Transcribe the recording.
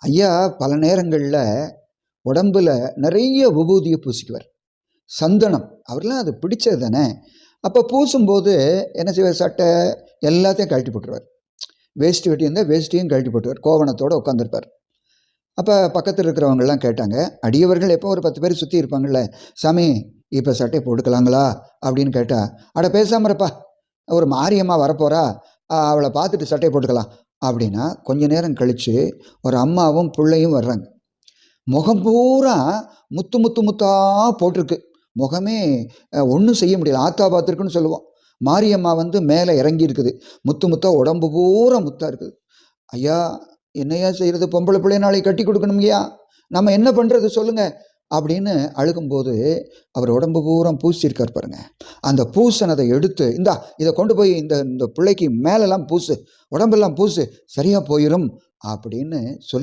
ஐயா பல நேரங்களில் உடம்புல நிறைய விபூதியை பூசிக்குவார். சந்தனம் அவர்லாம் அது பிடிச்சது தானே. அப்போ பூசும்போது என்ன செய்வார், சட்டை எல்லாத்தையும் கழட்டி போட்டுருவார். வேஷ்டி வெட்டி இருந்தால் வேஷ்டியும் கழட்டி போட்டுருவார். கோவணத்தோடு உட்காந்துருப்பார். அப்போ பக்கத்தில் இருக்கிறவங்கெல்லாம் கேட்டாங்க, அடியவர்கள் எப்போ ஒரு 10 பேர் சுற்றி இருப்பாங்கள்ல, சாமி இப்போ சட்டை போட்டுக்கலாங்களா அப்படின்னு கேட்டால், அட பேசாமல் இருப்பா, ஒரு மாரியம்மா வரப்போகிறா, அவளை பார்த்துட்டு சட்டையை போட்டுக்கலாம் அப்படின்னா, கொஞ்ச நேரம் கழித்து ஒரு அம்மாவும் பிள்ளையும் வர்றாங்க. முகம் பூரா முத்து முத்து முத்தாக போட்டிருக்கு. முகமே ஒன்றும் செய்ய முடியல. ஆத்தா பார்த்துருக்குன்னு சொல்லுவோம். மாரியம்மா மேலே இறங்கி இருக்குது. முத்து முத்தாக உடம்பு பூரா முத்தாக இருக்குது. ஐயா என்னையா செய்கிறது, பொம்பளை பிள்ளை நாளைக்கு கட்டி கொடுக்கணுங்கய்யா, நம்ம என்ன பண்ணுறது சொல்லுங்கள் அப்படின்னு அழுகும்போது அவர் உடம்பு பூரா பூசியிருக்கார் பாருங்க. அந்த பூசனதை எடுத்து இதை கொண்டு போய் இந்த பிள்ளைக்கு மேலெல்லாம் பூசு, உடம்பெல்லாம் பூசு, சரியாக போயிடும் அப்படின்னு சொல்லி